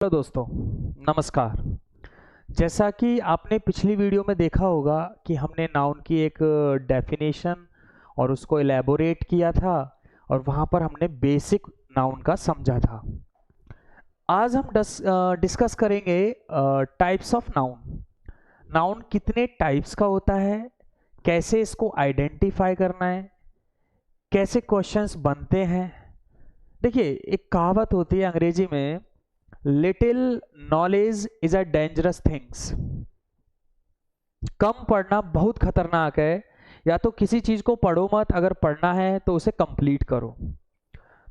Hello दोस्तों, नमस्कार। जैसा कि आपने पिछली वीडियो में देखा होगा कि हमने नाउन की एक डेफिनेशन और उसको एलैबोरेट किया था और वहाँ पर हमने बेसिक नाउन का समझा था। आज हम डिस्कस करेंगे टाइप्स ऑफ नाउन। नाउन कितने टाइप्स का होता है, कैसे इसको आइडेंटिफाई करना है, कैसे क्वेश्चंस बनते हैं। देखिए, एक कहावत होती है अंग्रेजी में, little knowledge is a dangerous things. कम पढ़ना बहुत खतरनाक है। या तो किसी चीज को पढ़ो मत, अगर पढ़ना है तो उसे कंप्लीट करो।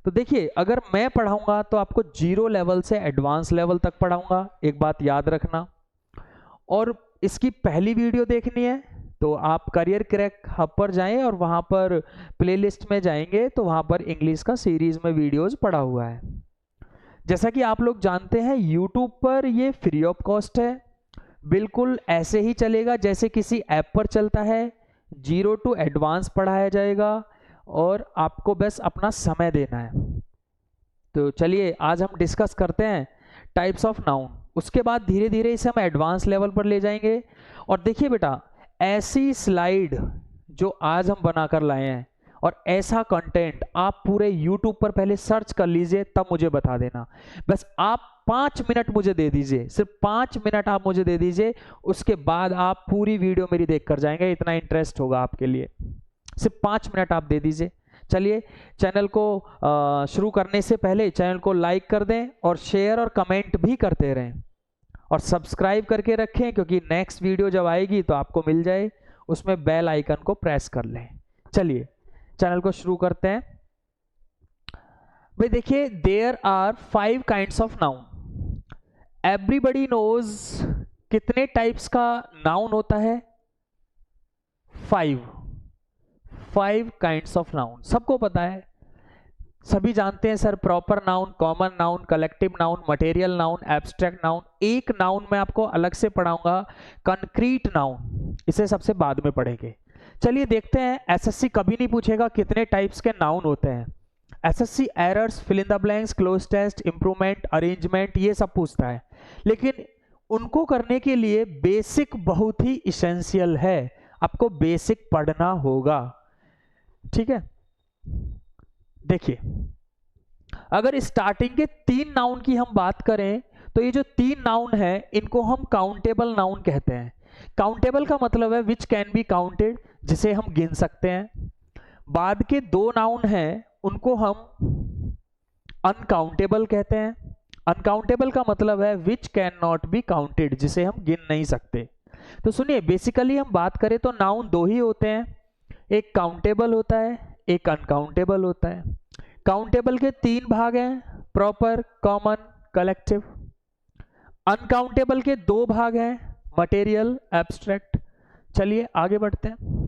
तो देखिए, अगर मैं पढ़ाऊंगा तो आपको जीरो लेवल से एडवांस लेवल तक पढ़ाऊंगा, एक बात याद रखना। और इसकी पहली वीडियो देखनी है तो आप करियर क्रैक हब पर जाएं और वहां पर प्लेलिस्ट में जाएंगे तो वहां पर इंग्लिश का सीरीज में वीडियोस पड़ा हुआ है। जैसा कि आप लोग जानते हैं, YouTube पर ये फ्री ऑफ कॉस्ट है, बिल्कुल ऐसे ही चलेगा जैसे किसी ऐप पर चलता है। जीरो टू एडवांस पढ़ाया जाएगा और आपको बस अपना समय देना है। तो चलिए आज हम डिस्कस करते हैं टाइप्स ऑफ नाउन। उसके बाद धीरे धीरे इसे हम एडवांस लेवल पर ले जाएंगे। और देखिए बेटा, ऐसी स्लाइड जो आज हम बनाकर लाए हैं और ऐसा कंटेंट आप पूरे YouTube पर पहले सर्च कर लीजिए, तब मुझे बता देना। बस आप 5 मिनट मुझे दे दीजिए, सिर्फ 5 मिनट आप मुझे दे दीजिए। उसके बाद आप पूरी वीडियो मेरी देख कर जाएंगे, इतना इंटरेस्ट होगा आपके लिए। सिर्फ 5 मिनट आप दे दीजिए। चलिए, चैनल को शुरू करने से पहले चैनल को लाइक कर दें और शेयर और कमेंट भी करते रहें और सब्सक्राइब करके रखें, क्योंकि नेक्स्ट वीडियो जब आएगी तो आपको मिल जाए, उसमें बेल आइकन को प्रेस कर लें। चलिए चैनल को शुरू करते हैं। भाई देखिए, there are 5 kinds of noun. Everybody knows कितने टाइप्स का नाउन होता है? 5 काइंड्स ऑफ नाउन सबको पता है, सभी जानते हैं sir. Proper noun, common noun, collective noun, material noun, abstract noun. एक नाउन मैं आपको अलग से पढ़ाऊंगा, कंक्रीट नाउन, इसे सबसे बाद में पढ़ेंगे। चलिए देखते हैं। एसएससी कभी नहीं पूछेगा कितने टाइप्स के नाउन होते हैं। SSC errors, fill in the blanks, cloze test, improvement, arrangement, ये सब पूछता है। लेकिन उनको करने के लिए बेसिक बहुत ही इसेंशियल है, आपको बेसिक पढ़ना होगा, ठीक है। देखिए, अगर स्टार्टिंग के 3 नाउन की हम बात करें तो ये जो 3 नाउन है इनको हम काउंटेबल नाउन कहते हैं। काउंटेबल का मतलब है विच कैन बी काउंटेड, जिसे हम गिन सकते हैं। बाद के 2 नाउन हैं उनको हम अनकाउंटेबल कहते हैं। अनकाउंटेबल का मतलब है which can not be counted, जिसे हम गिन नहीं सकते। तो सुनिए, बेसिकली हम बात करें तो नाउन 2 ही होते हैं, एक काउंटेबल होता है, एक अनकाउंटेबल होता है। काउंटेबल के 3 भाग हैं, प्रॉपर, कॉमन, कलेक्टिव। अनकाउंटेबल के 2 भाग हैं, मटेरियल, एब्स्ट्रैक्ट। चलिए आगे बढ़ते हैं।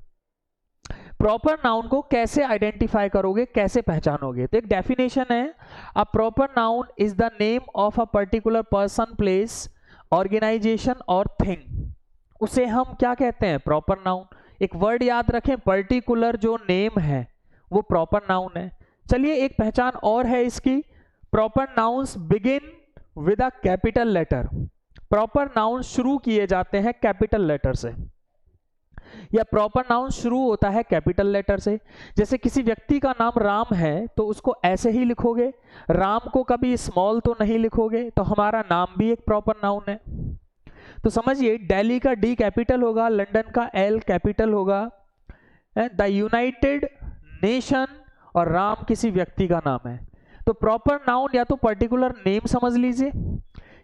प्रॉपर नाउन को कैसे आइडेंटिफाई करोगे, कैसे पहचानोगे? तो एक डेफिनेशन है, a proper noun is the name of a particular person, place, organisation और थिंग। उसे हम क्या कहते हैं? Proper noun. एक वर्ड याद रखें, पर्टिकुलर जो नेम है वो प्रॉपर नाउन है। चलिए एक पहचान और है इसकी, proper nouns begin with a capital letter. Proper noun शुरू किए जाते हैं कैपिटल लेटर से, या प्रॉपर नाउन शुरू होता है कैपिटल लेटर से। जैसे किसी व्यक्ति का नाम राम है तो उसको ऐसे ही लिखोगे, राम को कभी स्मॉल तो नहीं लिखोगे, तो हमारा नाम भी एक प्रॉपर नाउन है। तो समझिए, दिल्ली का डी कैपिटल होगा, लंदन का एल कैपिटल होगा, द यूनाइटेड नेशन, और राम किसी व्यक्ति का नाम है। तो प्रॉपर नाउन या तो पर्टिकुलर नेम समझ लीजिए,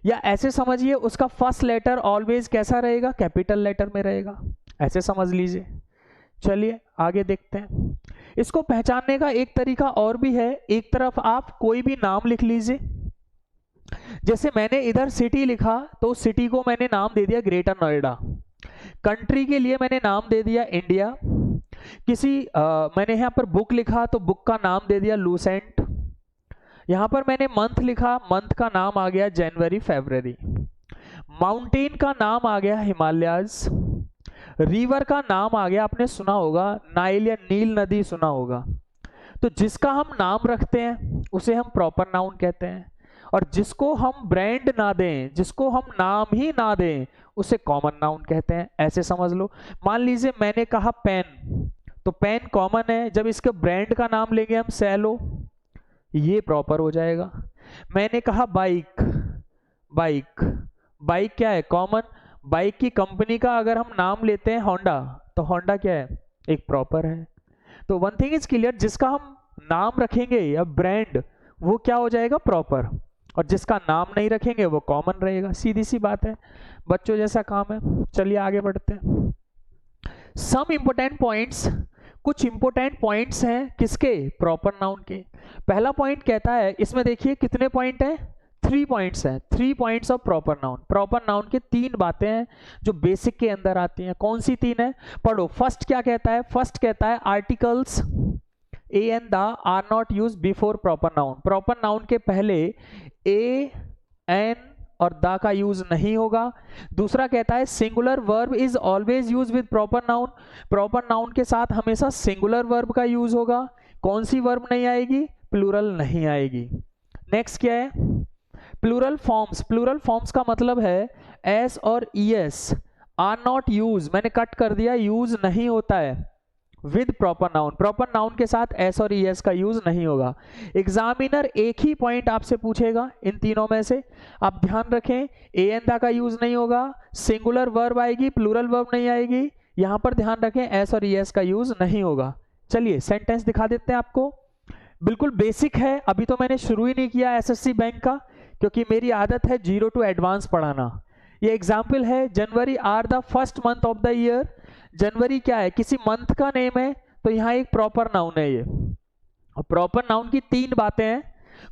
या ऐसे समझिए उसका फर्स्ट लेटर ऑलवेज कैसा रहेगा? कैपिटल लेटर में रहेगा, ऐसे समझ लीजिए। चलिए आगे देखते हैं। इसको पहचानने का एक तरीका और भी है, एक तरफ आप कोई भी नाम लिख लीजिए। जैसे मैंने इधर सिटी लिखा तो सिटी को मैंने नाम दे दिया ग्रेटर नोएडा। कंट्री के लिए मैंने नाम दे दिया इंडिया। मैंने यहाँ पर बुक लिखा तो बुक का नाम दे दिया लूसेंट। यहाँ पर मैंने मंथ लिखा, मंथ का नाम आ गया जनवरी, फरवरी। माउंटेन का नाम आ गया हिमालयाज। रिवर का नाम आ गया, आपने सुना होगा नाइल या नील नदी सुना होगा। तो जिसका हम नाम रखते हैं उसे हम प्रॉपर नाउन कहते हैं। और जिसको हम ब्रांड ना दें, जिसको हम नाम ही ना दें, उसे कॉमन नाउन कहते हैं। ऐसे समझ लो, मान लीजिए मैंने कहा पेन, तो पेन कॉमन है, जब इसके ब्रांड का नाम लेंगे हम सेलो, ये प्रॉपर हो जाएगा। मैंने कहा बाइक, बाइक, बाइक क्या है? कॉमन। बाइक की कंपनी का अगर हम नाम लेते हैं होंडा, तो होंडा क्या है? एक प्रॉपर है। तो वन थिंग इज क्लियर, जिसका हम नाम रखेंगे या ब्रांड, वो क्या हो जाएगा? प्रॉपर। और जिसका नाम नहीं रखेंगे वो कॉमन रहेगा। सीधी सी बात है, बच्चों जैसा काम है। चलिए आगे बढ़ते हैं। सम इंपोर्टेंट पॉइंट्स, कुछ इंपोर्टेंट पॉइंट्स हैं किसके? प्रॉपर नाउन के। पहला पॉइंट कहता है, इसमें देखिए कितने पॉइंट हैं? 3 पॉइंट्स हैं। 3 points of proper noun. Proper noun की 3 बातें हैं जो बेसिक के अंदर आती हैं। कौन सी 3 है? पढ़ो। फर्स्ट क्या कहता है? फर्स्ट कहता है articles a and the are not use before proper noun. Proper noun के पहले ए, एन और द का यूज नहीं होगा। दूसरा कहता है singular verb is always use with proper noun. Proper noun के साथ हमेशा सिंगुलर वर्ब का यूज होगा। कौन सी वर्ब नहीं आएगी? प्लूरल नहीं आएगी। नेक्स्ट क्या है? Plural forms. प्लूरल फॉर्म्स का मतलब है एस और ईएस आर नॉट यूज, मैंने कट कर दिया, यूज नहीं होता है with proper noun. Proper noun के साथ एस और ईएस का यूज नहीं होगा। एग्जामिनर एक ही पॉइंट आपसे पूछेगा इन तीनों में से, आप ध्यान रखें। ए एन दा का यूज नहीं होगा, सिंगुलर वर्ब आएगी, प्लूरल वर्ब नहीं आएगी। यहां पर ध्यान रखें एस और ईएस का यूज नहीं होगा। चलिए सेंटेंस दिखा देते हैं आपको। बिल्कुल बेसिक है, अभी तो मैंने शुरू ही नहीं किया एसएससी बैंक का, क्योंकि मेरी आदत है 0 टू एडवांस पढ़ाना। ये एग्जाम्पल है, January are the first month of the year. जनवरी क्या है? किसी मंथ का नेम है, तो यहाँ एक प्रॉपर नाउन है ये। और प्रॉपर नाउन की 3 बातें हैं।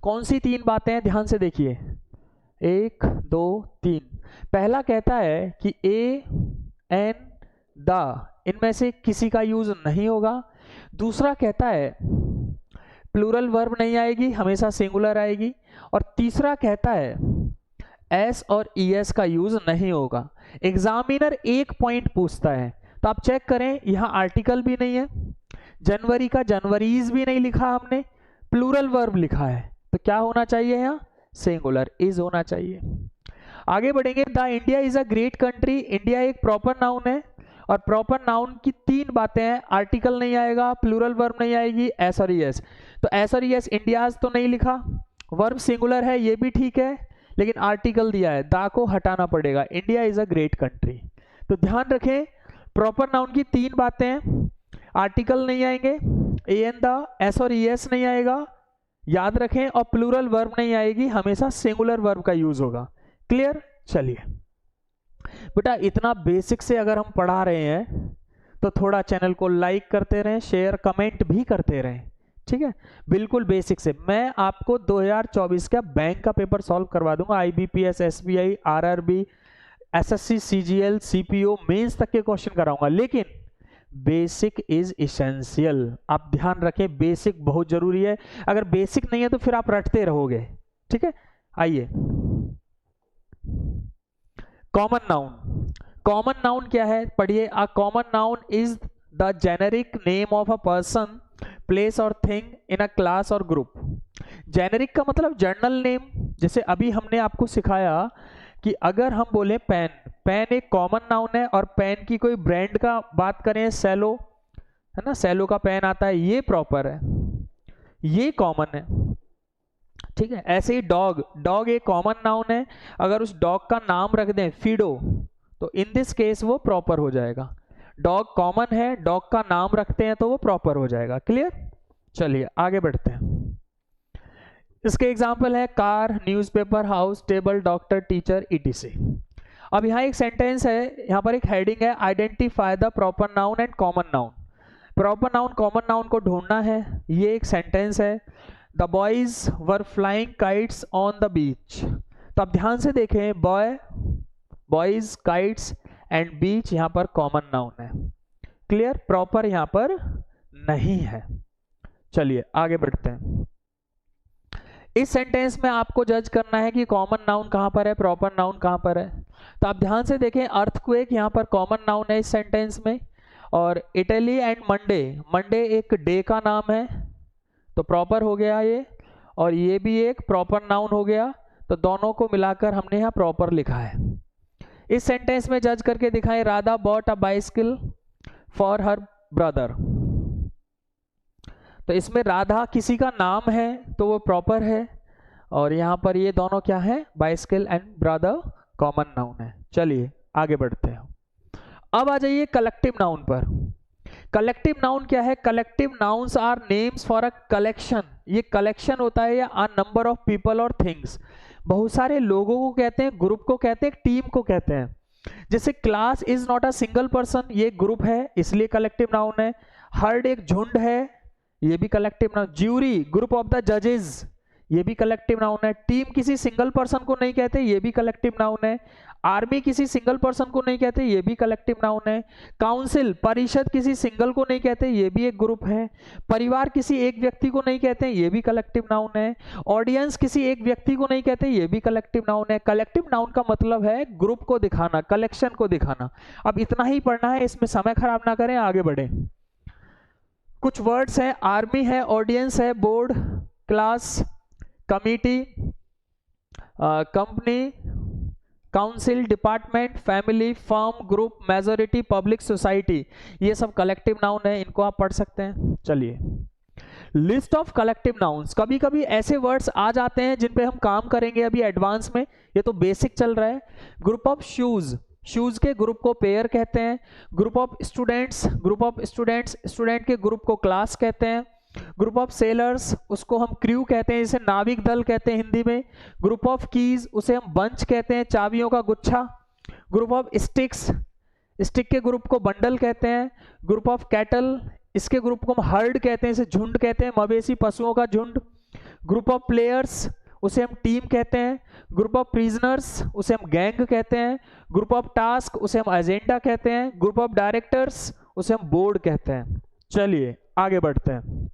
कौन सी 3 बातें हैं? ध्यान से देखिए, 1 2 3। पहला कहता है कि ए, एन, द, इनमें से किसी का यूज नहीं होगा। दूसरा कहता है प्लूरल वर्ब नहीं आएगी, हमेशा सिंगुलर आएगी। और तीसरा कहता है एस और ईएस का यूज नहीं होगा। एग्जामिनर एक पॉइंट पूछता है, तो आप चेक करें, यहां आर्टिकल भी नहीं है, जनवरी का जनवरीज भी नहीं लिखा हमने, प्लूरल वर्ब लिखा है, तो क्या होना चाहिए? यहां सिंगुलर इज होना चाहिए। आगे बढ़ेंगे। The India is a great country. India एक प्रॉपर नाउन है, और प्रॉपर नाउन की 3 बातें हैं। आर्टिकल नहीं आएगा, प्लूरल वर्ब नहीं आएगी, एस और ईएस। तो एस और ईएस इंडियाज तो नहीं लिखा, वर्ब सिंगुलर है, ये भी ठीक है, लेकिन आर्टिकल दिया है, दा को हटाना पड़ेगा। India is a great country. तो ध्यान रखें, प्रॉपर नाउन की 3 बातें हैं। आर्टिकल नहीं आएंगे, ए एन द, एस और ईएस नहीं आएगा, याद रखें, और प्लूरल वर्ब नहीं आएगी, हमेशा सिंगुलर वर्ब का यूज होगा। क्लियर? चलिए बेटा, इतना बेसिक से अगर हम पढ़ा रहे हैं तो थोड़ा चैनल को लाइक करते रहें, शेयर कमेंट भी करते रहें, ठीक है? बिल्कुल बेसिक से। मैं आपको 2024 का बैंक का पेपर सॉल्व करवा दूंगा, IBPS, SBI, RRB, SSC, CGL, CPO, mains तक के क्वेश्चन कराऊंगा, लेकिन बेसिक इज इसेंशियल। आप ध्यान रखें, बेसिक बहुत जरूरी है। अगर बेसिक नहीं है तो फिर आप रटते रहोगे, ठीक है? आइए, कॉमन नाउन। कॉमन नाउन क्या है? पढ़िए। A common noun is the generic name of a person, place और थिंग इन अ क्लास और ग्रुप। जेनेरिक का मतलब जनरल नेम। जैसे अभी हमने आपको सिखाया कि अगर हम बोले पेन, पेन एक कॉमन नाउन है, और पेन की कोई ब्रांड का बात करें, सेलो है ना, सेलो का पेन आता है, ये प्रॉपर है, ये कॉमन है, ठीक है? ऐसे ही डॉग, डॉग एक कॉमन नाउन है, अगर उस डॉग का नाम रख दें फिडो, तो इन दिस केस वो प्रॉपर हो जाएगा। डॉग कॉमन है, डॉग का नाम रखते हैं तो वो प्रॉपर हो जाएगा। क्लियर? चलिए आगे बढ़ते हैं। इसके एग्जाम्पल है car, newspaper, house, table, doctor, teacher, etc. अब यहाँ एक सेंटेंस है, यहाँ पर एक हेडिंग है, identify the proper noun and common noun. Proper noun common noun को ढूंढना है, ये एक सेंटेंस है। The boys were flying kites on the beach. तो आप ध्यान से देखें, बॉय, बॉयज, काइट्स एंड बीच यहाँ पर कॉमन नाउन है। क्लियर? प्रॉपर यहाँ पर नहीं है। चलिए आगे बढ़ते हैं। इस सेंटेंस में आपको जज करना है कि कॉमन नाउन कहां पर है, प्रॉपर नाउन कहां पर है। तो आप ध्यान से देखें, अर्थक्वेक यहां पर कॉमन नाउन है इस सेंटेंस में, और इटली एंड मंडे, मंडे एक डे का नाम है, तो प्रॉपर हो गया ये, और ये भी एक प्रॉपर नाउन हो गया। तो दोनों को मिलाकर हमने यहाँ प्रॉपर लिखा है। इस सेंटेंस में जज करके दिखाएं, Radha bought a bicycle for her brother. तो इसमें राधा किसी का नाम है तो वो प्रॉपर है, और यहाँ पर ये दोनों क्या है, bicycle and brother common noun है। चलिए आगे बढ़ते हैं। अब आ जाइए कलेक्टिव नाउन पर। कलेक्टिव नाउन क्या है? Collective nouns are names for a collection. ये कलेक्शन होता है या अ नंबर ऑफ पीपल और थिंग्स। बहुत सारे लोगों को कहते हैं, ग्रुप को कहते हैं, टीम को कहते हैं। जैसे class is not a single person, ये ग्रुप है इसलिए कलेक्टिव नाउन है। हर्ड एक झुंड है, ये भी collective noun. Jury group of the जजेस, ये भी कलेक्टिव नाउन है। टीम किसी सिंगल पर्सन को नहीं कहते, ये भी कलेक्टिव नाउन है। आर्मी किसी सिंगल पर्सन को नहीं कहते, ये भी कलेक्टिव नाउन है। काउंसिल परिषद किसी सिंगल को नहीं कहते, ये भी एक ग्रुप है। परिवार किसी एक व्यक्ति को नहीं कहते, ये भी कलेक्टिव नाउन है। ऑडियंस किसी एक व्यक्ति को नहीं कहते, ये भी कलेक्टिव नाउन है। कलेक्टिव नाउन का मतलब है ग्रुप को दिखाना, कलेक्शन को दिखाना। अब इतना ही पढ़ना है, इसमें समय खराब ना करें, आगे बढ़े। कुछ वर्ड्स हैं, आर्मी है, ऑडियंस है, board, class, committee, company, council, department, family, firm, group, majority, public, society, ये सब कलेक्टिव नाउन है, इनको आप पढ़ सकते हैं। चलिए लिस्ट ऑफ कलेक्टिव नाउन्स। कभी कभी ऐसे वर्ड्स आ जाते हैं जिन पे हम काम करेंगे अभी एडवांस में, ये तो बेसिक चल रहा है। ग्रुप ऑफ शूज, शूज के ग्रुप को पेयर कहते हैं। Group of students, group of students, student के ग्रुप को क्लास कहते हैं। ग्रुप ऑफ सेलर्स, उसको हम क्रू कहते हैं, जिसे नाविक दल कहते हैं हिंदी में। ग्रुप ऑफ कीज, उसे हम बंच कहते हैं, चाबियों का गुच्छा। ग्रुप ऑफ स्टिक्स, स्टिक के ग्रुप को बंडल कहते हैं। ग्रुप ऑफ कैटल, इसके ग्रुप को हम हर्ड कहते हैं, इसे झुंड कहते हैं, मवेशी पशुओं का झुंड। ग्रुप ऑफ प्लेयर्स, उसे हम टीम कहते हैं। ग्रुप ऑफ प्रिजनर्स, उसे हम गैंग कहते हैं। ग्रुप ऑफ टास्क, उसे हम एजेंडा कहते हैं। ग्रुप ऑफ डायरेक्टर्स, उसे हम बोर्ड कहते हैं। चलिए आगे बढ़ते हैं।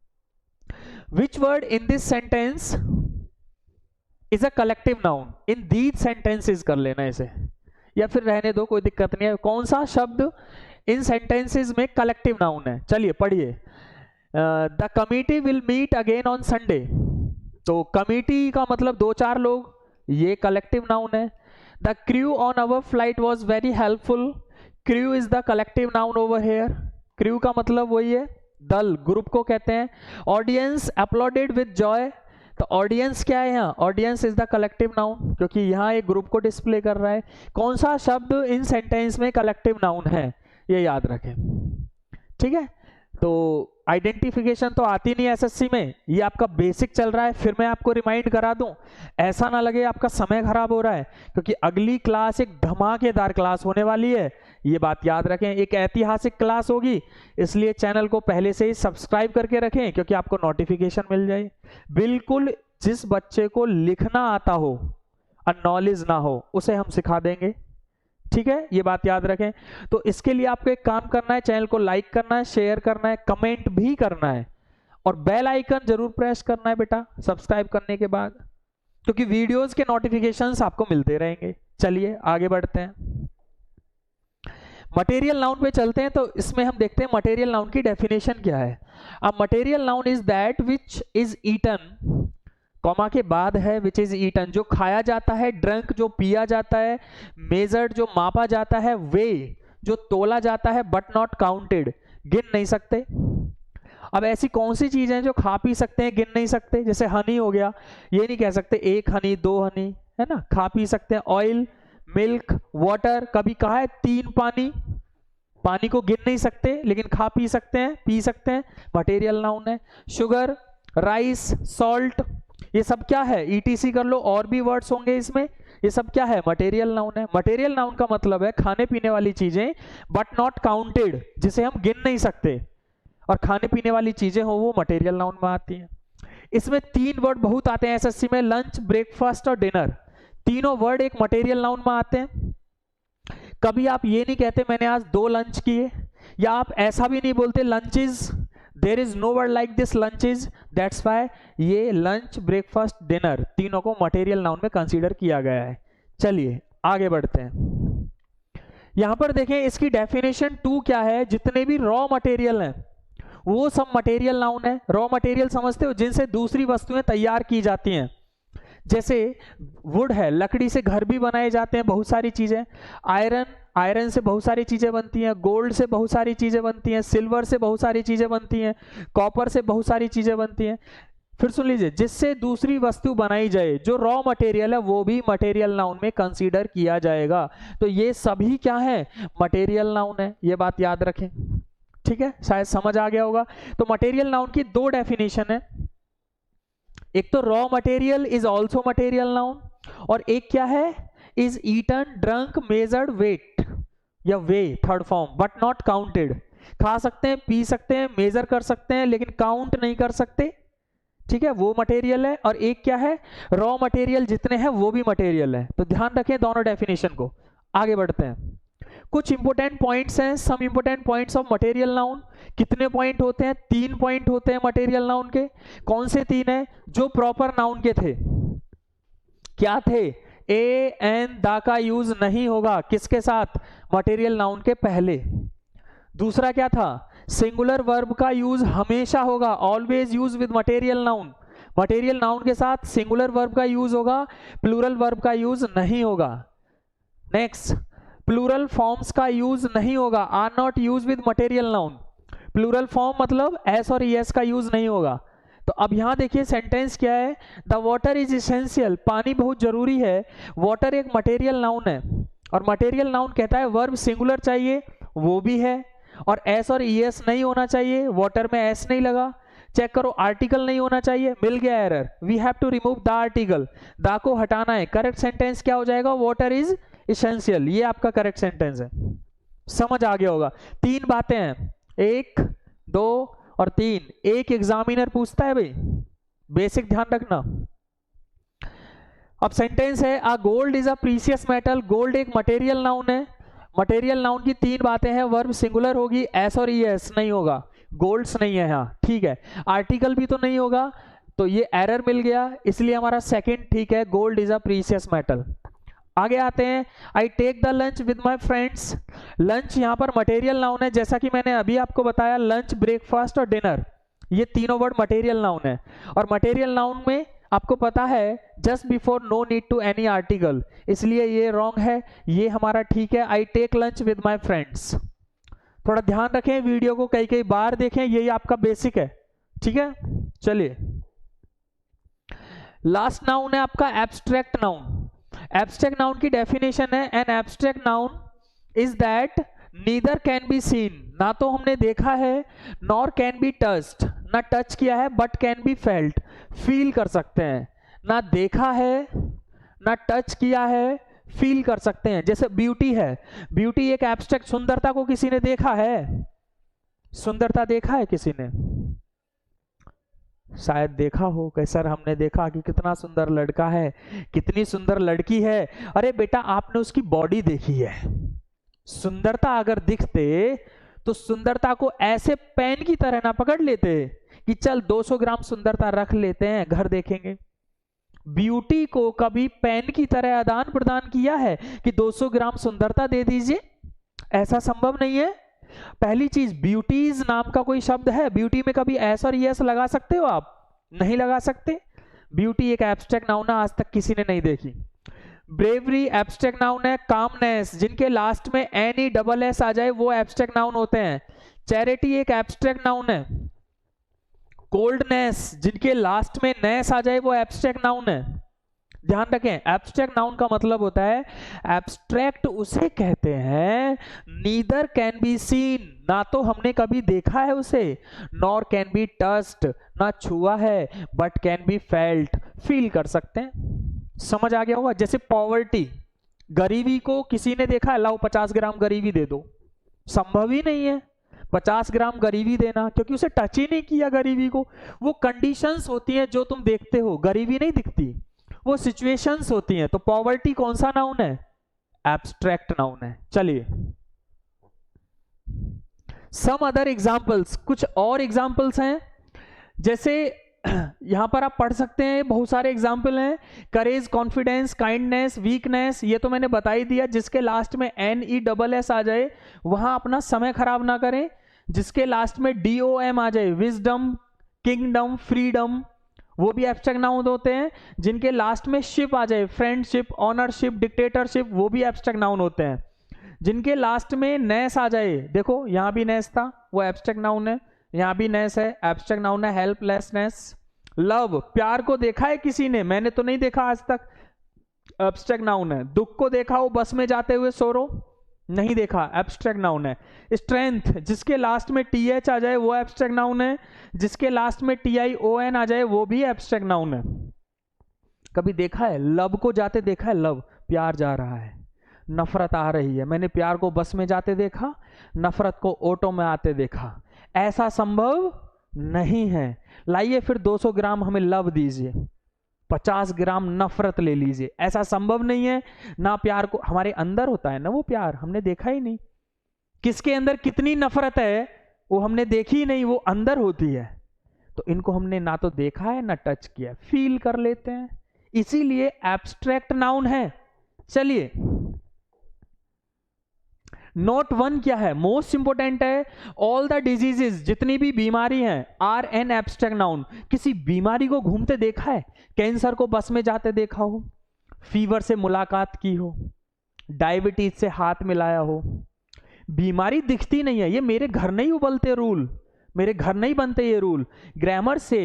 Which word in this sentence is a collective noun? In these sentences कर लेना इसे, या फिर रहने दो, कोई दिक्कत नहीं है। कौन सा शब्द इन sentences में collective noun है? चलिए पढ़िए। The committee will meet again on Sunday। तो committee का मतलब 2-4 लोग, ये collective noun है। The crew on our flight was very helpful। Crew is the collective noun over here। Crew का मतलब वही है, दल, ग्रुप को कहते हैं। ऑडियंस अपलॉडेड विद जॉय, तो ऑडियंस क्या है यहाँ? Audience is the collective noun, क्योंकि यहाँ एक ग्रुप को डिस्प्ले कर रहा है। कौन सा शब्द इन सेंटेंस में कलेक्टिव नाउन है, ये याद रखें। ठीक है, तो आइडेंटिफिकेशन तो आती नहीं एसएससी में, ये आपका बेसिक चल रहा है। फिर मैं आपको रिमाइंड करा दूं, ऐसा ना लगे आपका समय खराब हो रहा है, क्योंकि अगली क्लास एक धमाकेदार क्लास होने वाली है, ये बात याद रखें। एक ऐतिहासिक क्लास होगी, इसलिए चैनल को पहले से ही सब्सक्राइब करके रखें, क्योंकि आपको नोटिफिकेशन मिल जाए। बिल्कुल जिस बच्चे को लिखना आता हो और नॉलेज ना हो, उसे हम सिखा देंगे। ठीक है, ये बात याद रखें। तो इसके लिए आपको एक काम करना है, चैनल को लाइक करना है, शेयर करना है, कमेंट भी करना है, और बेल आइकन जरूर प्रेस करना है बेटा सब्सक्राइब करने के बाद, क्योंकि वीडियोस के नोटिफिकेशंस आपको मिलते रहेंगे। चलिए आगे बढ़ते हैं, मटेरियल नाउन पे चलते हैं। तो इसमें हम देखते हैं मटेरियल नाउन की डेफिनेशन क्या है। A material noun is that which is eaten, comma के बाद है विच इज ईटन, जो खाया जाता है, ड्रंक जो पिया जाता है, मेजर्ड जो मापा जाता है, वे जो तोला जाता है, बट नॉट काउंटेड गिन नहीं सकते। अब ऐसी कौन सी चीजें हैं जो खा पी सकते हैं, गिन नहीं सकते? जैसे हनी हो गया, ये नहीं कह सकते 1 हनी 2 हनी, है ना, खा पी सकते हैं। ऑयल, मिल्क, वाटर, कभी कहा है 3 पानी, पानी को गिन नहीं सकते लेकिन खा पी सकते हैं, पी सकते हैं, मटेरियल नाउन है। शुगर, राइस, सॉल्ट, ये सब क्या है? ईटीसी कर लो, और भी वर्ड्स होंगे इसमें, ये सब क्या है? मटेरियल नाउन है। मटेरियल नाउन का मतलब है खाने पीने वाली चीजें, बट नॉट काउंटेड, जिसे हम गिन नहीं सकते, और खाने पीने वाली चीजें हो वो मटेरियल नाउन में आती हैं। इसमें 3 वर्ड बहुत आते हैं एसएससी में, लंच, ब्रेकफास्ट और डिनर, तीनों वर्ड एक मटेरियल नाउन में आते हैं। कभी आप ये नहीं कहते मैंने आज 2 लंच किए, या आप ऐसा भी नहीं बोलते lunches, there is no word like this lunches, that's why ये लंच, ब्रेकफास्ट, डिनर तीनों को मटेरियल नाउन में कंसीडर किया गया है। चलिए आगे बढ़ते हैं, यहां पर देखें इसकी डेफिनेशन 2 क्या है। जितने भी रॉ मटेरियल हैं वो सब मटेरियल नाउन है। रॉ मटेरियल समझते हो, जिनसे दूसरी वस्तुएं तैयार की जाती हैं, जैसे वुड है, लकड़ी से घर भी बनाए जाते हैं, बहुत सारी चीजें। आयरन से बहुत सारी चीजें बनती हैं, गोल्ड से बहुत सारी चीजें बनती हैं, सिल्वर से बहुत सारी चीजें बनती हैं, कॉपर से बहुत सारी चीजें बनती हैं। फिर सुन लीजिए, जिससे दूसरी वस्तु बनाई जाए, जो रॉ मटेरियल है वो भी मटेरियल नाउन में कंसीडर किया जाएगा। तो ये सभी क्या है, मटेरियल नाउन है, ये बात याद रखें। ठीक है, शायद समझ आ गया होगा। तो मटेरियल नाउन की दो डेफिनेशन है, एक तो raw material is also material noun, और एक क्या है, is eaten, drunk, measured, weight या weigh, third form, but not counted. खा सकते हैं, पी सकते हैं, मेजर कर सकते हैं, लेकिन काउंट नहीं कर सकते। ठीक है, वो मटेरियल है। और एक क्या है, रॉ मटेरियल जितने हैं वो भी मटेरियल है। तो ध्यान रखें दोनों डेफिनेशन को। आगे बढ़ते हैं, कुछ इंपोर्टेंट पॉइंट्स हैं, some important points of material noun. कितने पॉइंट होते हैं, 3 पॉइंट होते हैं मटेरियल नाउन के। कौन से 3 हैं, जो प्रॉपर नाउन के थे। क्या थे, ए एन दा का यूज नहीं होगा किसके साथ, मटेरियल नाउन के पहले। दूसरा क्या था, सिंगुलर वर्ब का यूज हमेशा होगा, always use with material noun. Material noun के साथ सिंगुलर वर्ब का यूज होगा, प्लूरल वर्ब का यूज नहीं होगा। नेक्स्ट, प्लूरल फॉर्म्स का यूज नहीं होगा, are not use with material noun. Plural form मतलब एस और एस का यूज नहीं होगा। तो अब यहां देखिए सेंटेंस क्या है, द वाटर इज इसेंशियल, पानी बहुत जरूरी है। वाटर एक मटेरियल नाउन है, और मटेरियल नाउन कहता है वर्ब सिंगुलर चाहिए, वो भी है, और एस और एस नहीं होना चाहिए, वाटर में एस नहीं लगा। चेक करो, आर्टिकल नहीं होना चाहिए, मिल गया error, we have to remove the article, the को हटाना है। करेक्ट सेंटेंस क्या हो जाएगा, वाटर इज इसेंशियल, ये आपका करेक्ट सेंटेंस है। समझ आ गया होगा। 3 बातें हैं, 1, 2 और 3। एक एग्जामिनर पूछता है भाई, बेसिक ध्यान रखना। अब सेंटेंस है, a gold is a precious metal. Gold एक मटेरियल नाउन है। मटेरियल नाउन की 3 बातें हैं, वर्ब सिंगुलर होगी, एस और एस नहीं होगा, गोल्ड्स नहीं है यहाँ। ठीक है, आर्टिकल भी तो नहीं होगा, तो ये एरर मिल गया, इसलिए हमारा सेकंड ठीक है, gold is a precious metal. आगे आते हैं, I take the lunch with my friends. Lunch यहाँ पर मटेरियल नाउन है, जैसा कि मैंने अभी आपको बताया, लंच, ब्रेकफास्ट और डिनर, ये तीनों वर्ड मटेरियल नाउन है। और मटेरियल नाउन में आपको पता है just before no need to any article, इसलिए ये रॉन्ग है, ये हमारा ठीक है, I take lunch with my friends. थोड़ा ध्यान रखें, वीडियो को कई कई बार देखें, यही आपका बेसिक है। ठीक है, चलिए लास्ट नाउन है आपका एब्स्ट्रैक्ट नाउन। एब्स्ट्रैक्ट नाउन की डेफिनेशन है, N abstract noun is that neither can be seen, ना तो हमने देखा है, नॉर कैन बी टच्ड, ना टच किया है, but can be felt, feel कर सकते हैं। ना देखा है, ना टच किया है, फील कर सकते हैं। जैसे ब्यूटी है, ब्यूटी एक एब्स्ट्रैक्ट, सुंदरता को किसी ने देखा है, सुंदरता देखा है किसी ने, शायद देखा हो। कैसा हमने देखा कि कितना सुंदर लड़का है, कितनी सुंदर लड़की है। अरे बेटा, आपने उसकी बॉडी देखी है। सुंदरता अगर दिखते तो सुंदरता को ऐसे पेन की तरह ना पकड़ लेते कि चल 200 ग्राम सुंदरता रख लेते हैं, घर देखेंगे। ब्यूटी को कभी पेन की तरह आदान प्रदान किया है कि 200 ग्राम सुंदरता दे दीजिए, ऐसा संभव नहीं है। पहली चीज, ब्यूटीज नाम का कोई शब्द है, ब्यूटी में कभी एस और यस लगा सकते हो आप, नहीं लगा सकते। ब्यूटी एक एब्स्ट्रैक्ट नाउन है, आज तक किसी ने नहीं देखी। ब्रेवरी एब्स्ट्रैक्ट नाउन है। कामनेस, जिनके लास्ट में एन ई डबल एस आ जाए वो एब्स्ट्रैक्ट नाउन होते हैं। चैरिटी एक एब्स्ट्रैक्ट नाउन है। कोल्डनेस, जिनके लास्ट में नेस आ जाए वो एब्स्ट्रैक्ट नाउन है। ध्यान रखें, एब्स्ट्रैक्ट नाउन का मतलब होता है, एब्स्ट्रैक्ट उसे कहते हैं नीदर कैन बी सीन, ना तो हमने कभी देखा है उसे, नॉर कैन बी टच्ड, ना छुआ है, but can be felt, feel कर सकते हैं। समझ आ गया होगा। जैसे पॉवर्टी, गरीबी को किसी ने देखा है, लाओ 50 ग्राम गरीबी दे दो, संभव ही नहीं है 50 ग्राम गरीबी देना, क्योंकि उसे टच ही नहीं किया गरीबी को। वो कंडीशंस होती हैं जो तुम देखते हो, गरीबी नहीं दिखती, वो सिचुएशंस होती हैं। तो पॉवर्टी कौन सा नाउन है, एब्स्ट्रैक्ट नाउन है। चलिए सम अदर एग्जांपल्स, कुछ और एग्जांपल्स हैं, जैसे यहां पर आप पढ़ सकते हैं, बहुत सारे एग्जांपल हैं। करेज, कॉन्फिडेंस, काइंडनेस, वीकनेस, ये तो मैंने बता ही दिया। जिसके लास्ट में एन ई डबल एस आ जाए वहां अपना समय खराब ना करें। जिसके लास्ट में डी ओ एम आ जाए, विजडम, किंगडम, फ्रीडम, वो भी एब्स्ट्रैक्ट नाउन होते हैं। जिनके लास्ट में शिप आ जाए, फ्रेंडशिप, ऑनरशिप, डिक्टेटरशिप, वो भी एब्स्ट्रैक्ट नाउन होते हैं। जिनके लास्ट में नेस आ जाए, देखो यहां भी नेस था, वो एब्स्ट्रैक्ट नाउन है, यहां भी नेस है, एब्स्ट्रैक्ट नाउन है। हेल्पलेसनेस, लव, प्यार को देखा है किसी ने? मैंने तो नहीं देखा आज तक, एब्स्ट्रैक्ट नाउन है। दुख को देखा हो बस में जाते हुए, सोरो, नहीं देखा, एब्स्ट्रैक्ट नाउन है। स्ट्रेंथ, जिसके लास्ट में TH आ जाए वो एब्स्ट्रैक्ट नाउन है। जिसके लास्ट में TION आ जाए वो भी एब्स्ट्रैक्ट नाउन है। कभी देखा है लव को जाते देखा है? लव, प्यार जा रहा है, नफरत आ रही है। मैंने प्यार को बस में जाते देखा, नफरत को ऑटो में आते देखा। ऐसा संभव नहीं है। लाइए फिर 200 ग्राम हमें लव दीजिए, 50 ग्राम नफरत ले लीजिए, ऐसा संभव नहीं है ना। प्यार को हमारे अंदर होता है ना वो प्यार, हमने देखा ही नहीं। किसके अंदर कितनी नफरत है वो हमने देखी ही नहीं, वो अंदर होती है। तो इनको हमने ना तो देखा है ना टच किया, फील कर लेते हैं, इसीलिए एब्स्ट्रैक्ट नाउन है। चलिए नोट 1 क्या है, मोस्ट इंपोर्टेंट है। ऑल द डिजीजेस, जितनी भी बीमारी हैं, आर एन एब्स्ट्रैक्ट नाउन। किसी बीमारी को घूमते देखा है? कैंसर को बस में जाते देखा हो, फीवर से मुलाकात की हो, डायबिटीज से हाथ मिलाया हो। बीमारी दिखती नहीं है, ये मेरे घर नहीं उबलते रूल, मेरे घर नहीं बनते ये रूल। ग्रामर से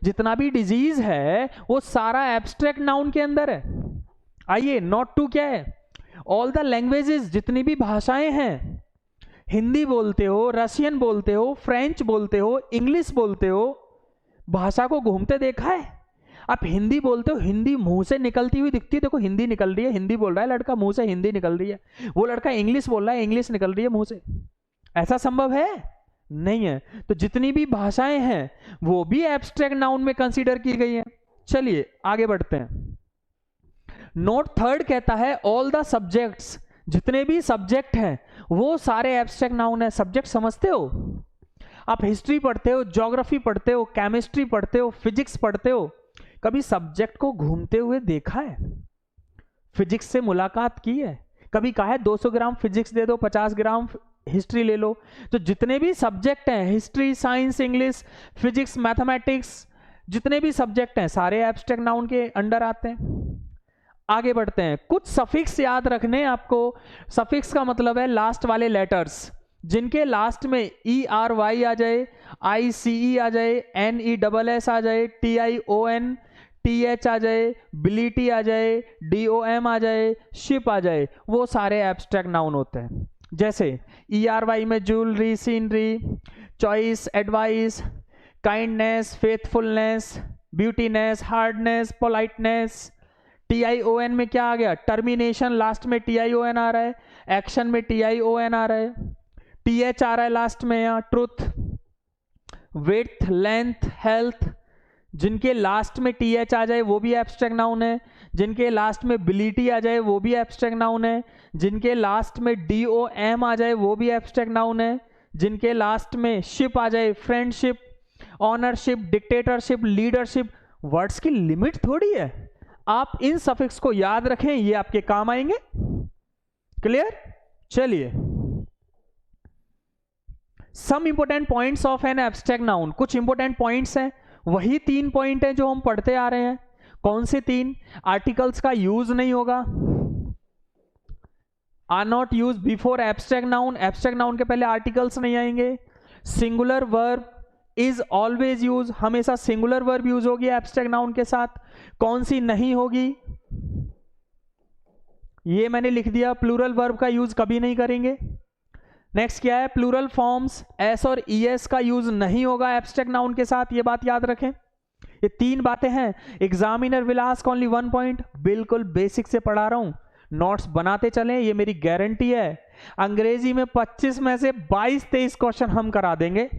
जितना भी डिजीज है वो सारा एब्स्ट्रैक्ट नाउन के अंदर है। आइए नोट 2 क्या है, ऑल द लैंग्वेजेस, जितनी भी भाषाएं हैं, हिंदी बोलते हो, रशियन बोलते हो, फ्रेंच बोलते हो, इंग्लिश बोलते हो, भाषा को घूमते देखा है? आप हिंदी बोलते हो, हिंदी मुंह से निकलती हुई दिखती है, देखो हिंदी निकल रही है, हिंदी बोल रहा है लड़का, मुंह से हिंदी निकल रही है। वो लड़का इंग्लिश बोल रहा है, इंग्लिश निकल रही है मुंह से। ऐसा संभव है? नहीं है। तो जितनी भी भाषाएं हैं वो भी एब्स्ट्रैक्ट नाउन में कंसीडर की गई है। चलिए आगे बढ़ते हैं। नोट 3 कहता है ऑल द सब्जेक्ट्स, जितने भी सब्जेक्ट हैं वो सारे एब्स्ट्रैक्ट नाउन है। सब्जेक्ट समझते हो? आप हिस्ट्री पढ़ते हो, ज्योग्राफी पढ़ते हो, केमिस्ट्री पढ़ते हो, फिजिक्स पढ़ते हो, कभी सब्जेक्ट को घूमते हुए देखा है? फिजिक्स से मुलाकात की है? कभी कहा है 200 ग्राम फिजिक्स दे दो, 50 ग्राम हिस्ट्री ले लो? तो जितने भी सब्जेक्ट हैं, history, science, English, physics, mathematics, जितने भी सब्जेक्ट हैं सारे एब्स्ट्रैक्ट नाउन के अंडर आते हैं। आगे बढ़ते हैं। कुछ सफिक्स याद रखने आपको। सफिक्स का मतलब है लास्ट वाले लेटर्स, जिनके लास्ट में ERY आ जाए, ICE आ जाए, NESS आ जाए, TION, TH आ जाए, बिलिटी आ जाए, DOM आ जाए, शिप आ जाए, वो सारे एब्स्ट्रैक्ट नाउन होते हैं। जैसे ERY में jewellery, scenery, choice, advice, kindness, faithfulness, beautiness, hardness, politeness. TION में क्या आ गया? टर्मिनेशन, लास्ट में TION आ रहा है, एक्शन में TION आ रहा है, TH आ रहा है लास्ट में, यहाँ ट्रुथ, विड्थ, लेंथ, हेल्थ। जिनके लास्ट में TH आ जाए वो भी एब्स्ट्रैक्ट नाउन है। जिनके लास्ट में बिलिटी आ जाए वो भी एब्स्ट्रैक्ट नाउन है। जिनके लास्ट में DOM आ जाए वो भी एब्स्ट्रैक्ट नाउन है। जिनके लास्ट में शिप आ जाए, friendship, ownership, dictatorship, leadership. Words की लिमिट थोड़ी है, आप इन सफिक्स को याद रखें, ये आपके काम आएंगे। क्लियर? चलिए some important points of an abstract noun. कुछ इंपोर्टेंट पॉइंट्स हैं, वही 3 पॉइंट हैं जो हम पढ़ते आ रहे हैं। कौन से 3? आर्टिकल्स का यूज नहीं होगा, are not use before abstract noun, abstract noun के पहले आर्टिकल्स नहीं आएंगे। Singular verb is always use, हमेशा सिंगुलर वर्ब यूज होगी एब्स्ट्रैक्ट नाउन के साथ। कौन सी नहीं होगी? ये मैंने लिख दिया, प्लूरल वर्ब का यूज कभी नहीं करेंगे। नेक्स्ट क्या है? प्लूरल फॉर्म्स एस और ES का यूज नहीं होगा एब्स्ट्रैक्ट नाउन के साथ, ये बात याद रखें। ये 3 बातें हैं। Examiner will ask only 1 point, बिल्कुल बेसिक से पढ़ा रहा हूं, नोट्स बनाते चलें, ये मेरी गारंटी है। अंग्रेजी में 25 में से 22-23 क्वेश्चन हम करा देंगे,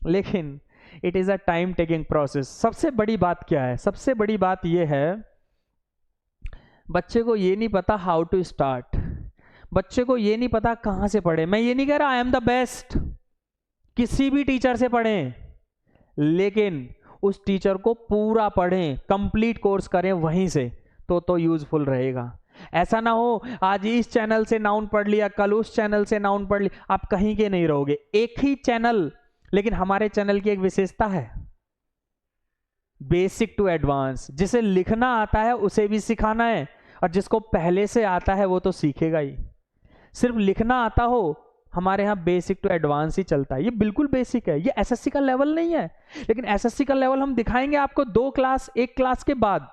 लेकिन it is a time taking process. सबसे बड़ी बात क्या है? सबसे बड़ी बात यह है बच्चे को ये नहीं पता हाउ टू स्टार्ट, बच्चे को ये नहीं पता कहां से पढ़े। मैं ये नहीं कह रहा आई एम द बेस्ट, किसी भी टीचर से पढ़ें, लेकिन उस टीचर को पूरा पढ़ें, कंप्लीट कोर्स करें वहीं से, तो यूजफुल रहेगा। ऐसा ना हो आज इस चैनल से नाउन पढ़ लिया, कल उस चैनल से नाउन पढ़ लिया, आप कहीं के नहीं रहोगे। एक ही चैनल, लेकिन हमारे चैनल की एक विशेषता है, बेसिक टू एडवांस। जिसे लिखना आता है उसे भी सिखाना है, और जिसको पहले से आता है वो तो सीखेगा ही। सिर्फ लिखना आता हो, हमारे यहाँ बेसिक टू एडवांस ही चलता है। ये बिल्कुल बेसिक है, ये एसएससी का लेवल नहीं है, लेकिन एसएससी का लेवल हम दिखाएंगे आपको 2 क्लास 1 क्लास के बाद।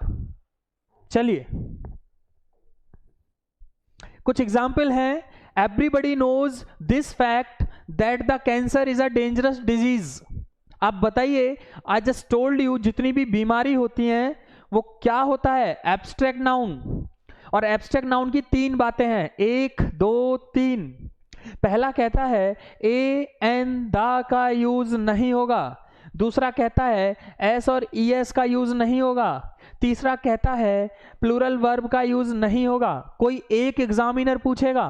चलिए कुछ एग्जाम्पल हैं। Everybody knows this fact that the cancer is a dangerous disease. आप बताइए, आई जस्ट टोल्ड यू, जितनी भी बीमारी होती हैं वो क्या होता है? Abstract noun. और एब्स्ट्रैक्ट नाउन की 3 बातें हैं, 1 2 3। पहला कहता है ए एन द का यूज नहीं होगा। दूसरा कहता है एस और ई एस का यूज नहीं होगा। तीसरा कहता है प्लूरल वर्ब का यूज नहीं होगा। कोई एक एग्जामिनर पूछेगा,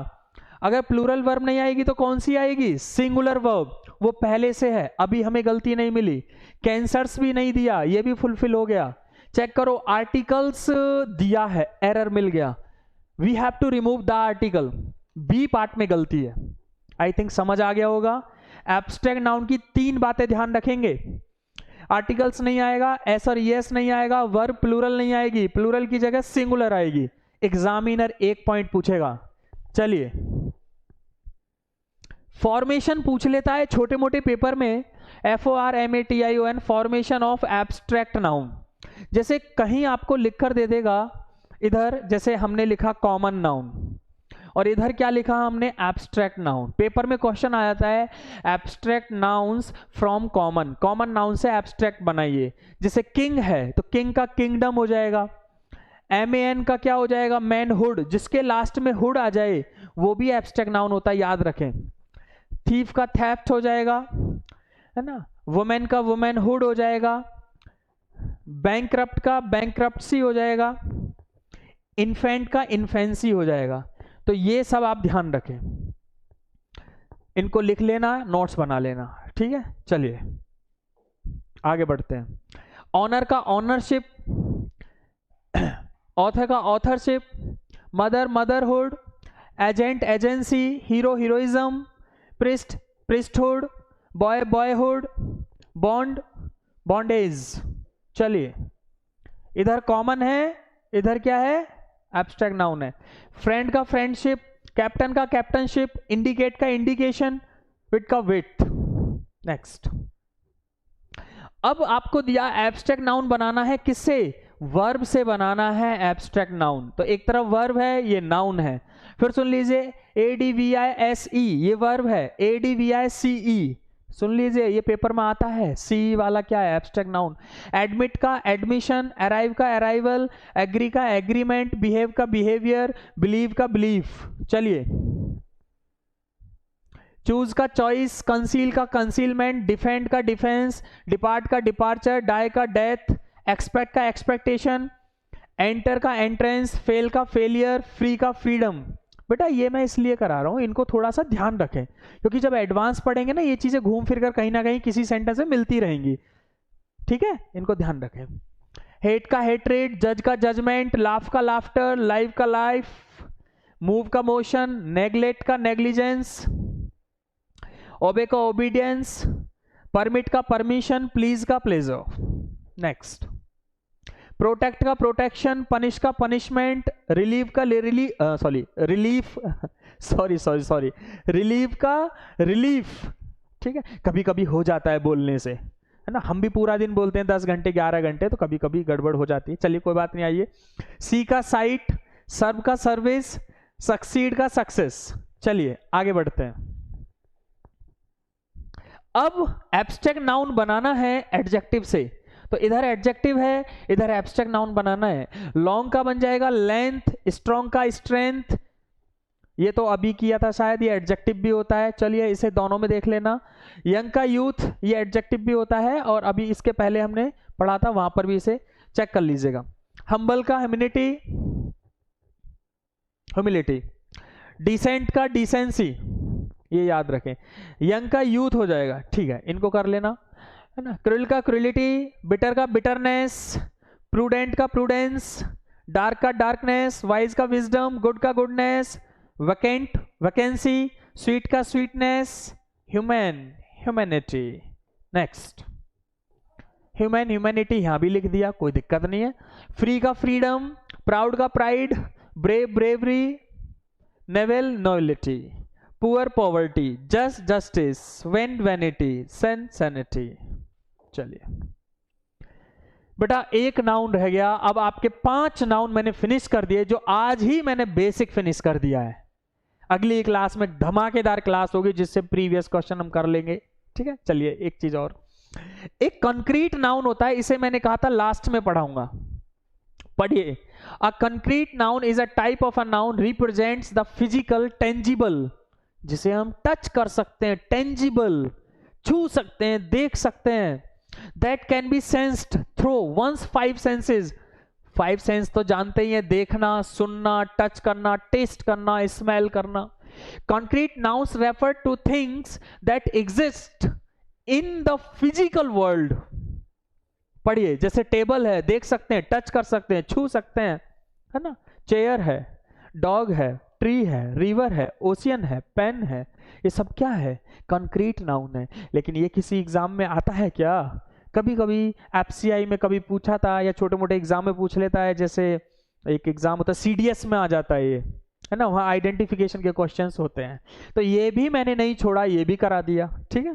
अगर प्लूरल वर्ब नहीं आएगी तो कौन सी आएगी? सिंगुलर वर्ब, वो पहले से है, अभी हमें गलती नहीं मिली। कैंसर्स भी नहीं दिया, ये भी फुलफिल हो गया। चेक करो, आर्टिकल्स दिया है, एरर मिल गया, we have to remove the article, B part में गलती है। आई थिंक समझ आ गया होगा। एब्स्ट्रैक्ट नाउन की 3 बातें ध्यान रखेंगे, आर्टिकल्स नहीं आएगा, एस और यस नहीं आएगा, वर्ब प्लूरल नहीं आएगी, प्लूरल की जगह सिंगुलर आएगी। एग्जामिनर 1 पॉइंट पूछेगा। चलिए फॉर्मेशन पूछ लेता है छोटे मोटे पेपर में, FORMATION, formation of abstract noun. जैसे कहीं आपको लिखकर दे देगा, इधर जैसे हमने लिखा कॉमन नाउन और इधर क्या लिखा हमने? Abstract noun. पेपर में क्वेश्चन आ जाता है abstract nouns from common, common noun से एब्स्ट्रैक्ट बनाइए। जैसे किंग है तो किंग का किंगडम हो जाएगा। MAN का क्या हो जाएगा? मैनहुड, जिसके लास्ट में हुड आ जाए वो भी एब्स्ट्रैक्ट नाउन होता है, याद रखें। थीफ का थेफ्ट हो जाएगा, है ना। वुमेन का वुमेनहुड हो जाएगा। बैंकक्रप्ट का बैंकक्रप्सी हो जाएगा। इन्फेंट का इन्फेंसी हो जाएगा। तो ये सब आप ध्यान रखें, इनको लिख लेना, नोट्स बना लेना, ठीक है। चलिए आगे बढ़ते हैं। ऑनर का ऑनरशिप, ऑथर का authorship, mother motherhood, agent agency, hero heroism, priest priesthood, boy boyhood, bond bondage. चलिए इधर कॉमन है, इधर क्या है? एब्स्ट्रैक्ट नाउन है। फ्रेंड का फ्रेंडशिप, कैप्टन का कैप्टनशिप, इंडिकेट का इंडिकेशन, विट का विट। नेक्स्ट, अब आपको दिया एब्स्ट्रैक्ट नाउन बनाना है, किससे? वर्ब से बनाना है एब्स्ट्रैक्ट नाउन। तो एक तरफ वर्ब है, ये नाउन है। फिर सुन लीजिए, ADVISE ये वर्ब है, ADVICE सुन लीजिए, ये पेपर में आता है। सी वाला क्या है? Abstract noun. एडमिट का एडमिशन, अराइव का अराइवल, एग्री का एग्रीमेंट, बिहेव का बिहेवियर, बिलीव का बिलीफ। चलिए, चूज का चॉइस, कंसील का कंसीलमेंट, डिफेंड का डिफेंस, डिपार्ट का डिपार्चर, डाई का डेथ, एक्सपेक्ट का एक्सपेक्टेशन, एंटर का एंट्रेंस, फेल का फेलियर, फ्री का फ्रीडम। बेटा ये मैं इसलिए करा रहा हूं, इनको थोड़ा सा ध्यान रखें, क्योंकि जब एडवांस पढ़ेंगे ना, ये चीजें घूम फिर कर कहीं ना कहीं किसी सेंटेंस में मिलती रहेंगी, ठीक है। इनको ध्यान रखें। हेट का हेट्रेड, जज का जजमेंट, लाफ का लाफ्टर, लाइव का लाइफ, मूव का मोशन, नेग्लेक्ट का नेग्लिजेंस, ओबे का ओबीडियंस, परमिट का परमिशन, प्लीज का प्लेजर। नेक्स्ट, प्रोटेक्ट का प्रोटेक्शन, पनिश का पनिशमेंट, रिलीव का रिलीफ का रिलीफ, ठीक है। कभी कभी हो जाता है बोलने से, है ना, हम भी पूरा दिन बोलते हैं 10 घंटे 11 घंटे, तो कभी कभी गड़बड़ हो जाती है। चलिए कोई बात नहीं, आइए। सी का साइट, सर्व का सर्विस, सक्सीड का सक्सेस। चलिए आगे बढ़ते हैं। अब एब्स्ट्रैक्ट नाउन बनाना है एडजेक्टिव से, तो इधर एडजेक्टिव है, इधर एब्स्ट्रैक्ट नाउन बनाना है। लॉन्ग का बन जाएगा लेंथ, स्ट्रॉन्ग का स्ट्रेंथ, ये तो अभी किया था शायद, ये एडजेक्टिव भी होता है। चलिए इसे दोनों में देख लेना। यंग का यूथ, ये एडजेक्टिव भी होता है, और अभी इसके पहले हमने पढ़ा था, वहां पर भी इसे चेक कर लीजिएगा। हम्बल का ह्यूमिलिटी, ह्यूमिलिटी। डिसेंट का डिसेंसी, ये याद रखें। यंग का यूथ हो जाएगा, ठीक है, इनको कर लेना, है ना। क्रिल का क्रिलिटी, बिटर का बिटरनेस, प्रूडेंट का प्रूडेंस, डार्क का डार्कनेस, वाइज का विजडम, गुड का गुडनेस, वैकेंट वैकेंसी, स्वीट का sweetness, human humanity. Next, human humanity यहां भी लिख दिया, कोई दिक्कत नहीं है। फ्री का फ्रीडम, प्राउड का pride, brave bravery, noble nobility, poor poverty, just justice, vain vanity, sane sanity. चलिए बेटा एक नाउन रह गया। अब आपके 5 नाउन मैंने फिनिश कर दिए, जो आज ही मैंने बेसिक फिनिश कर दिया है। अगली क्लास में धमाकेदार क्लास होगी जिससे प्रीवियस क्वेश्चन हम कर लेंगे, ठीक है। चलिए एक चीज और, एक कंक्रीट नाउन होता है, इसे मैंने कहा था लास्ट में पढ़ाऊंगा, पढ़िए। अ concrete noun is a type of a noun represents the physical tangible, जिसे हम टच कर सकते हैं, टेंजिबल, छू सकते हैं, देख सकते हैं। That can be sensed through once 5 senses. 5 sense तो जानते ही हैं, देखना, सुनना, टच करना, टेस्ट करना, स्मेल करना। Concrete nouns refer two things that exist in the physical world. पढ़िए, जैसे टेबल है, देख सकते हैं, टच कर सकते हैं, छू सकते हैं, है ना। चेयर है, डॉग है, ट्री है, रिवर है, ओशियन है, पेन है, ये सब क्या है? कंक्रीट नाउन है। लेकिन ये किसी एग्जाम में आता है क्या? कभी कभी एफसीआई में कभी पूछा था, या छोटे मोटे एग्जाम में पूछ लेता है, जैसे एक एग्जाम होता है सीडीएस में आ जाता है ये, है ना, वहाँ आइडेंटिफिकेशन के क्वेश्चंस होते हैं। तो ये भी मैंने नहीं छोड़ा, ये भी करा दिया, ठीक है।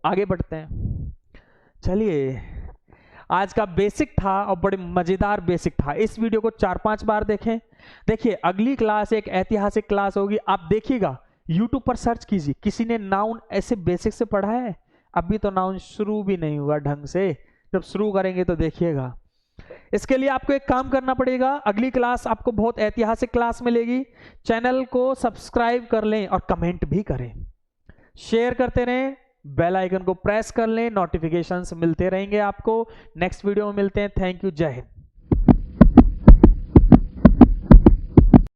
आगे बढ़ते हैं। चलिए, आज का बेसिक था और बड़े मजेदार बेसिक था। इस वीडियो को 4-5 बार देखें। देखिए अगली क्लास एक ऐतिहासिक क्लास होगी, आप देखिएगा, यूट्यूब पर सर्च कीजिए, किसी ने नाउन ऐसे बेसिक से पढ़ा है? अभी तो नाउन शुरू भी नहीं हुआ ढंग से, जब शुरू करेंगे तो देखिएगा। इसके लिए आपको एक काम करना पड़ेगा, अगली क्लास आपको बहुत ऐतिहासिक क्लास मिलेगी। चैनल को सब्सक्राइब कर लें और कमेंट भी करें, शेयर करते रहें, बेल आइकन को प्रेस कर लें, नोटिफिकेशंस मिलते रहेंगे आपको। नेक्स्ट वीडियो में मिलते हैं। थैंक यू, जय हिंद।